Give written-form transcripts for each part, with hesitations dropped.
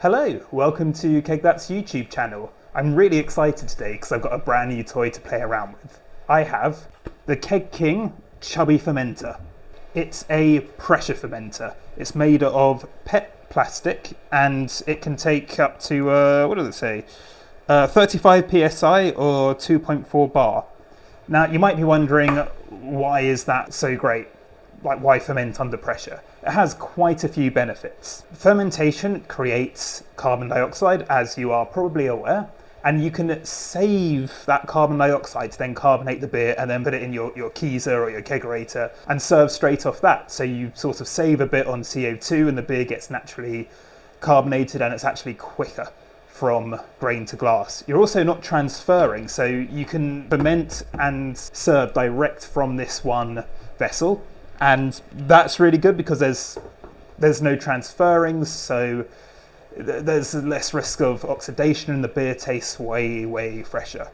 Hello, welcome to Keg That's YouTube channel. I'm really excited today because I've got a brand new toy to play around with. I have the Keg King Chubby Fermenter. It's a pressure fermenter. It's made of PET plastic and it can take up to, what does it say? 35 psi or 2.4 bar. Now you might be wondering, why is that so great? Like, why ferment under pressure? It has quite a few benefits. Fermentation creates carbon dioxide, as you are probably aware, and you can save that carbon dioxide to then carbonate the beer and then put it in your keezer or your kegerator and serve straight off that. So you sort of save a bit on CO2 and the beer gets naturally carbonated and it's actually quicker from grain to glass. You're also not transferring, so you can ferment and serve direct from this one vessel. And that's really good because there's no transferring, so there's less risk of oxidation and the beer tastes way fresher.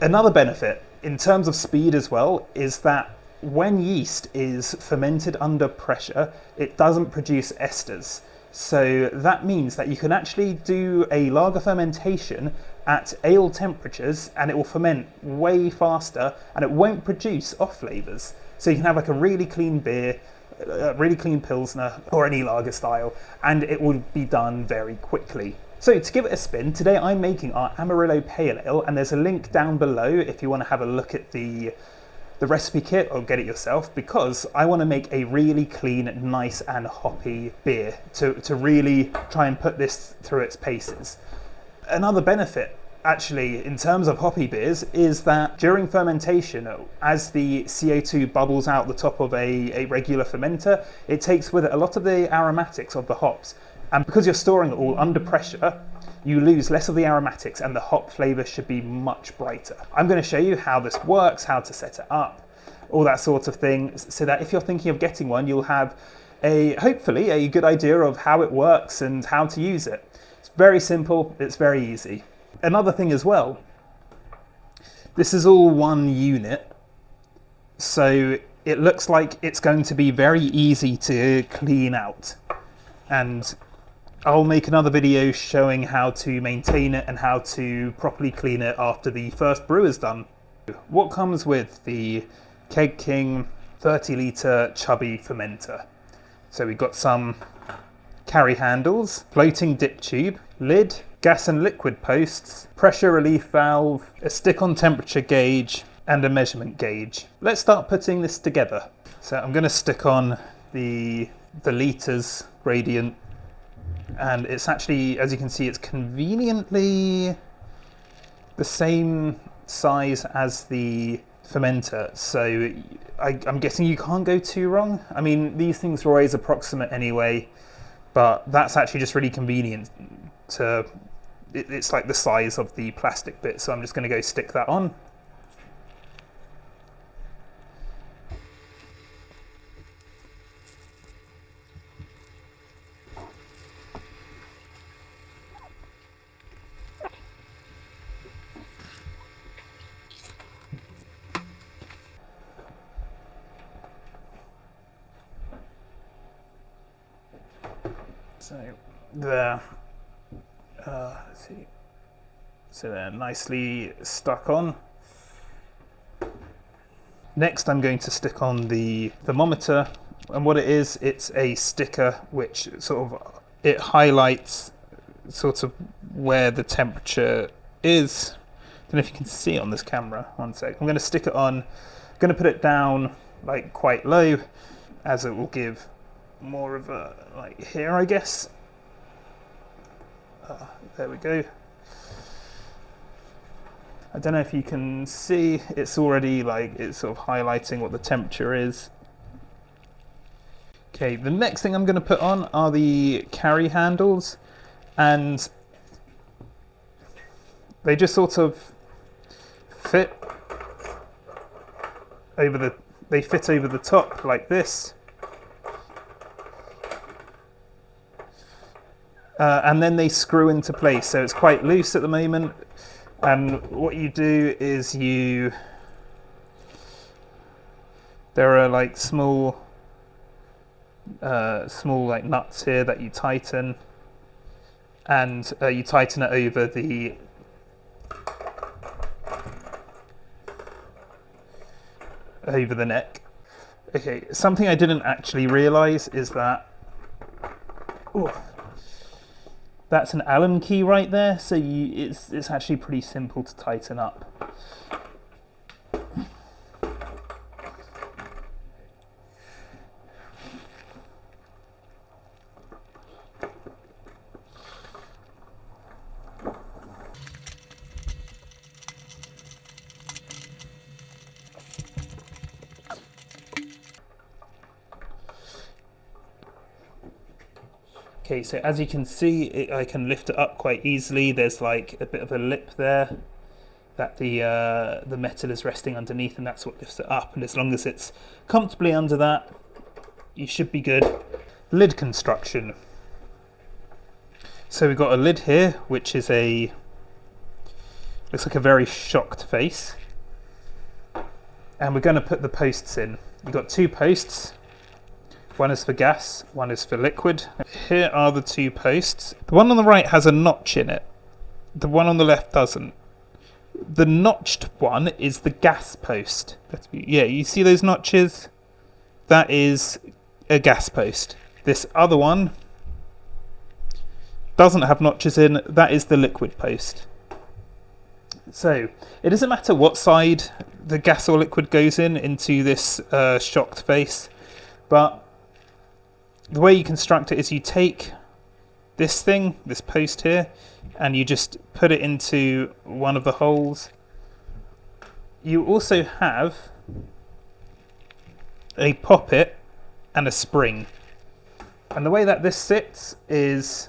Another benefit in terms of speed as well is that when yeast is fermented under pressure, it doesn't produce esters. So that means that you can actually do a lager fermentation at ale temperatures and it will ferment way faster and it won't produce off flavors. So you can have like a really clean beer, a really clean pilsner or any lager style, and it will be done very quickly. So to give it a spin, today I'm making our Amarillo Pale Ale, and there's a link down below if you want to have a look at the recipe kit or get it yourself, because I want to make a really clean, nice and hoppy beer to really try and put this through its paces. Another benefit actually in terms of hoppy beers is that during fermentation, as the CO2 bubbles out the top of a regular fermenter, it takes with it a lot of the aromatics of the hops, and because you're storing it all under pressure, you lose less of the aromatics and the hop flavour should be much brighter. I'm going to show you how this works, how to set it up, all that sort of thing, so that if you're thinking of getting one, you'll have hopefully a good idea of how it works and how to use it. It's very simple, it's very easy. Another thing as well, this is all one unit, so it looks like it's going to be very easy to clean out, and I'll make another video showing how to maintain it and how to properly clean it after the first brew is done. What comes with the Keg King 30 litre chubby fermenter? So we've got some carry handles, floating dip tube, lid, gas and liquid posts, pressure relief valve, a stick-on temperature gauge, and a measurement gauge. Let's start putting this together. So I'm going to stick on the litres gradient, and it's actually, as you can see, it's conveniently the same size as the fermenter, so I'm guessing you can't go too wrong. I mean, these things are always approximate anyway, but that's actually just really convenient to, it's like the size of the plastic bit, so I'm just going to go stick that on. So there, let's see. So they're nicely stuck on. Next I'm going to stick on the thermometer, and what it is, it's a sticker which sort of, it highlights sort of where the temperature is. I don't know if you can see it on this camera. One sec. I'm going to stick it on, I'm going to put it down like quite low, as it will give more of a, like here I guess. There we go. I don't know if you can see, it's already like, it's sort of highlighting what the temperature is. Okay, the next thing I'm going to put on are the carry handles, and they just sort of fit over the top like this. And then they screw into place, so it's quite loose at the moment. And what you do is there are like small like nuts here that you tighten, and you tighten it over the neck. Okay, something I didn't actually realise is that that's an Allen key right there, so it's actually pretty simple to tighten up. Okay, so as you can see, I can lift it up quite easily. There's like a bit of a lip there that the metal is resting underneath, and that's what lifts it up. And as long as it's comfortably under that, you should be good. Lid construction. So we've got a lid here, which is looks like a very shocked face. And we're going to put the posts in. We've got 2 posts. One is for gas, one is for liquid. Here are the 2 posts. The one on the right has a notch in it. The one on the left doesn't. The notched one is the gas post. Yeah, you see those notches? That is a gas post. This other one doesn't have notches in. That is the liquid post. So it doesn't matter what side the gas or liquid goes into this shocked face, but the way you construct it is you take this thing, this post here, and you just put it into one of the holes. You also have a poppet and a spring. And the way that this sits is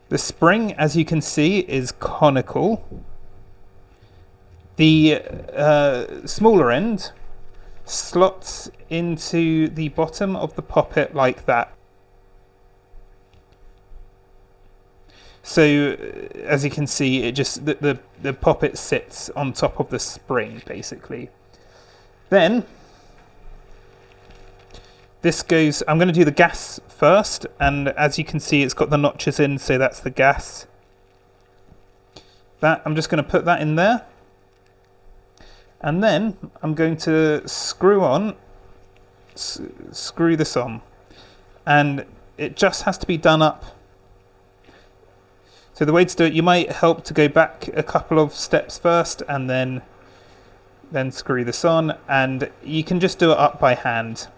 the spring, as you can see, is conical. The smaller end slots into the bottom of the poppet like that. So as you can see, it just the poppet sits on top of the spring basically. Then this goes, I'm going to do the gas first, and as you can see it's got the notches in, so that's the gas. That I'm just going to put that in there. And then I'm going to screw this on, and it just has to be done up. So the way to do it, you might help to go back a couple of steps first and then screw this on, and you can just do it up by hand,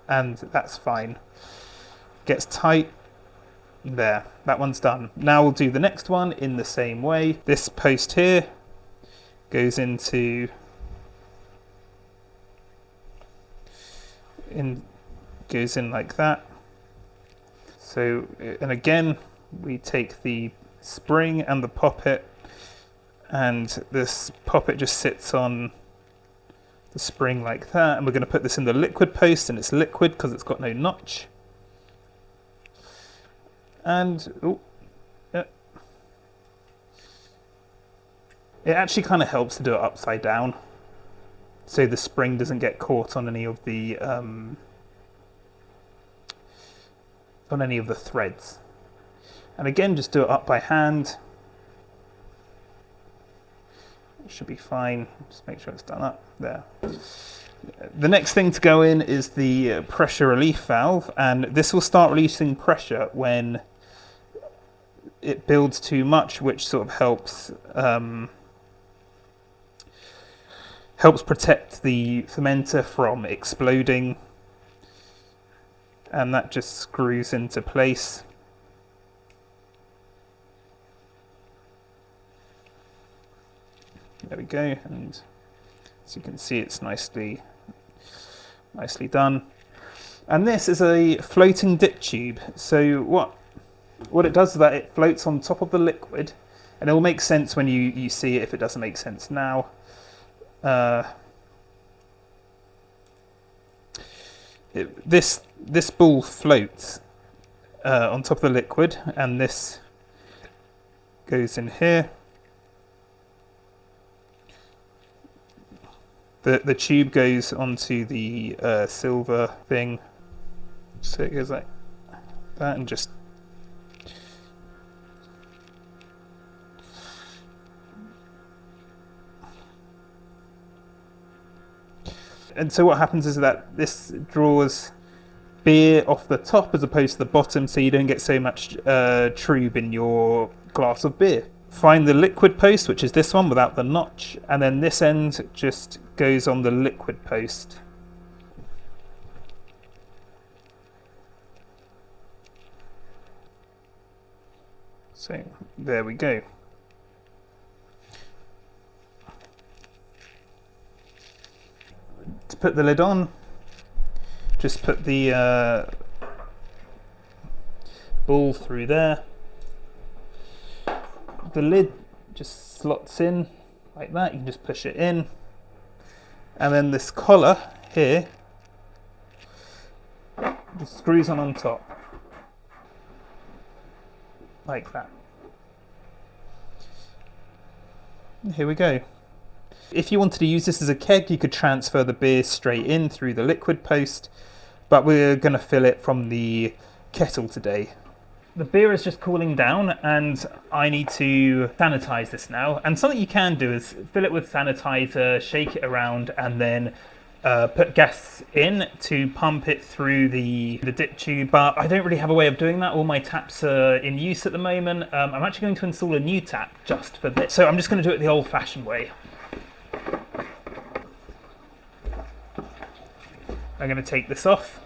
and that's fine. Gets tight. There, that one's done. Now we'll do the next one in the same way. This post here goes goes in like that. So, and again, we take the spring and the poppet, and this poppet just sits on the spring like that, and we're going to put this in the liquid post, and it's liquid because it's got no notch. And yeah. It actually kind of helps to do it upside down, so the spring doesn't get caught on any of the threads. And again, just do it up by hand. It should be fine. Just make sure it's done up there. The next thing to go in is the pressure relief valve, and this will start releasing pressure when it builds too much, which sort of helps protect the fermenter from exploding, and that just screws into place. There we go, and as you can see, it's nicely done. And this is a floating dip tube. So what it does is that it floats on top of the liquid, and it will make sense when you see it if it doesn't make sense now. This ball floats on top of the liquid, and this goes in here. The tube goes onto the silver thing, so it goes like that, and just And so what happens is that this draws beer off the top as opposed to the bottom, so you don't get so much trube in your glass of beer. Find the liquid post, which is this one without the notch, and then this end just goes on the liquid post. So there we go. To put the lid on, just put the ball through there. The lid just slots in like that. You can just push it in, and then this collar here just screws on top like that. Here we go. If you wanted to use this as a keg, you could transfer the beer straight in through the liquid post, but we're going to fill it from the kettle today. The beer is just cooling down and I need to sanitize this now. And something you can do is fill it with sanitizer, shake it around, and then put gas in to pump it through the dip tube. But I don't really have a way of doing that. All my taps are in use at the moment. I'm actually going to install a new tap just for this. So I'm just going to do it the old-fashioned way. I'm going to take this off.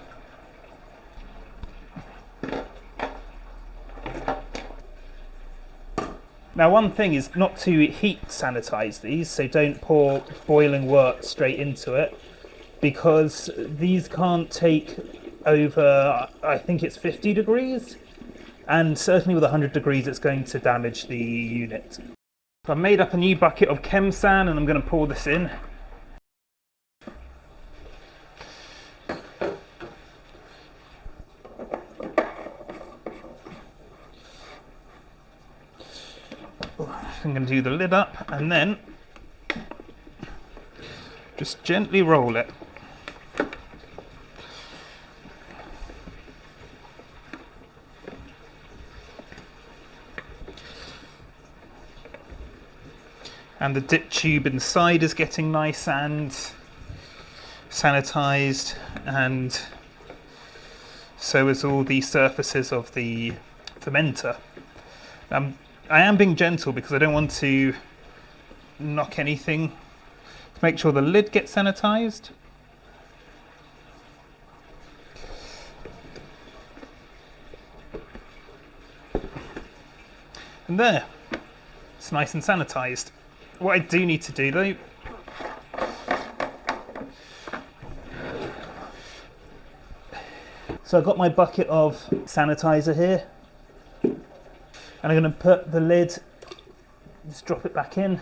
Now, one thing is not to heat sanitize these, so don't pour boiling wort straight into it, because these can't take over, I think it's 50 degrees, and certainly with 100 degrees it's going to damage the unit. I've made up a new bucket of Chem-San and I'm going to pour this in. I'm going to do the lid up and then just gently roll it. And the dip tube inside is getting nice and sanitized, and so is all the surfaces of the fermenter. I am being gentle because I don't want to knock anything. To make sure the lid gets sanitized. And there, it's nice and sanitized. What I do need to do though, so I've got my bucket of sanitizer here, and I'm going to put the lid, just drop it back in,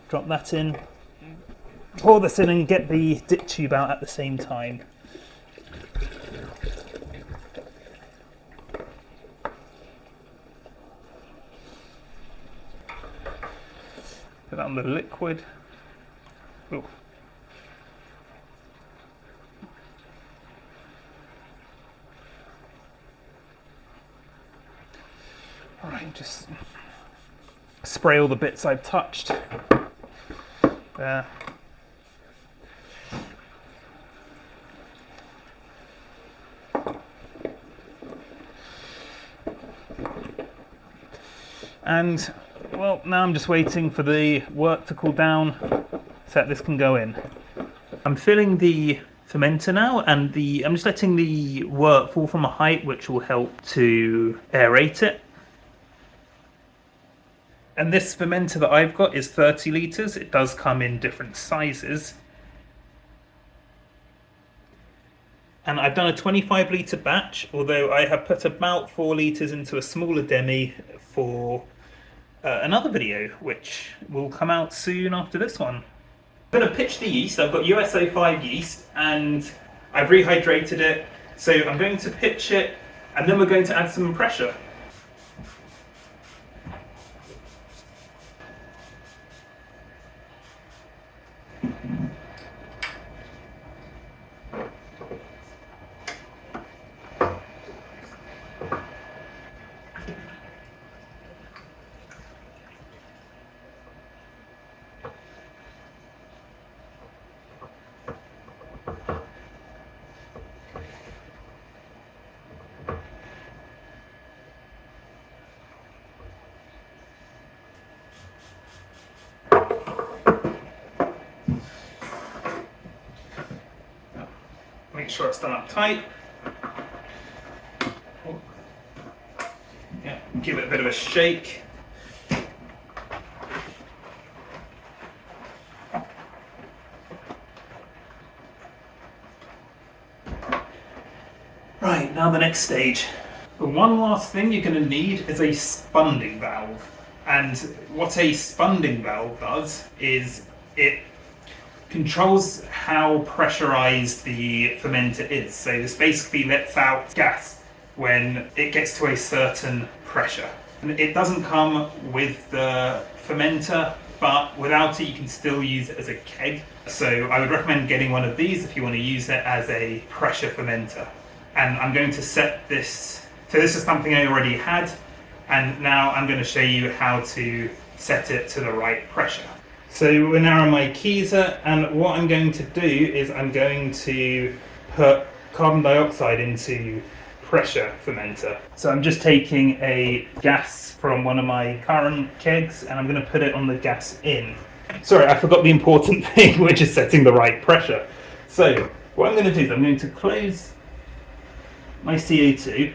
drop that in, pour this in and get the dip tube out at the same time. Put that on the liquid. Ooh. Alright, just spray all the bits I've touched. There. And well, now I'm just waiting for the wort to cool down so that this can go in. I'm filling the fermenter now, and I'm just letting the wort fall from a height which will help to aerate it. And this fermenter that I've got is 30 litres. It does come in different sizes. And I've done a 25 litre batch, although I have put about 4 litres into a smaller demi for another video, which will come out soon after this one. I'm going to pitch the yeast. I've got USO5 yeast and I've rehydrated it. So I'm going to pitch it and then we're going to add some pressure. Make sure it's done up tight. Yeah, give it a bit of a shake. Right, now the next stage. The one last thing you're going to need is a spunding valve. And what a spunding valve does is it controls how pressurized the fermenter is. So this basically lets out gas when it gets to a certain pressure. And it doesn't come with the fermenter, but without it you can still use it as a keg. So I would recommend getting one of these if you want to use it as a pressure fermenter. And I'm going to set this, so this is something I already had, and now I'm going to show you how to set it to the right pressure. So we're now on my keezer, and what I'm going to do is I'm going to put carbon dioxide into pressure fermenter. So I'm just taking a gas from one of my current kegs and I'm going to put it on the gas in. Sorry, I forgot the important thing, which is setting the right pressure. So what I'm going to do is I'm going to close my CO2.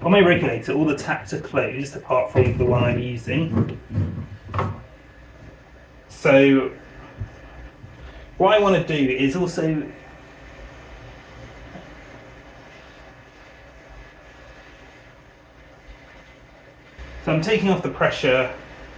On my regulator, all the taps are closed apart from the one I'm using. So what I want to do is also I'm taking off the pressure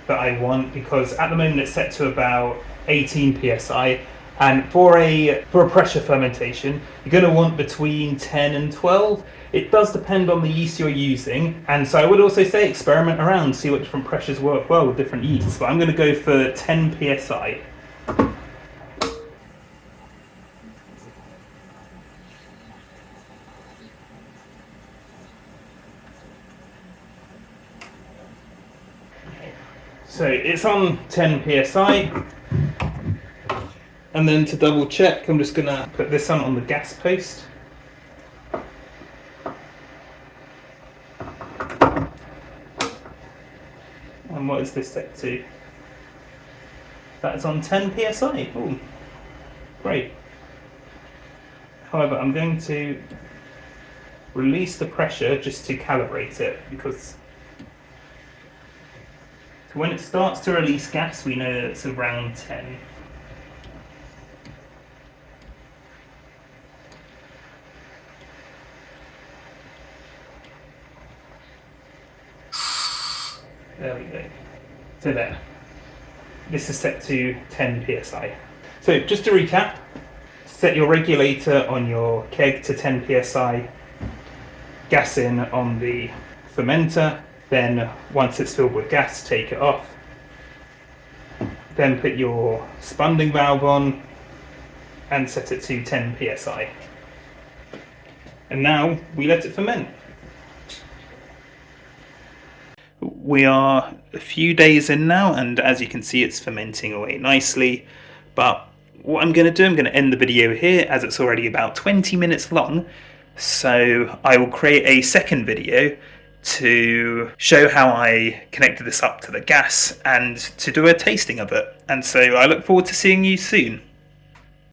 that I want because at the moment it's set to about 18 psi, and for a pressure fermentation you're going to want between 10 and 12. It does depend on the yeast you're using, and so I would also say experiment around, see what different pressures work well with different yeasts, but I'm going to go for 10 psi. So it's on 10 psi, and then to double check I'm just going to put this on the gas post. And what is this set to? That's on 10 psi. Ooh, great. However, I'm going to release the pressure just to calibrate it, because when it starts to release gas, we know that it's around 10. There we go. So there. This is set to 10 psi. So just to recap, set your regulator on your keg to 10 psi, gas in on the fermenter. Then once it's filled with gas, take it off. Then put your spunding valve on and set it to 10 psi. And now we let it ferment. We are a few days in now, and as you can see it's fermenting away nicely. But what I'm going to do, I'm going to end the video here as it's already about 20 minutes long. So I will create a second video to show how I connected this up to the gas and to do a tasting of it. And so I look forward to seeing you soon.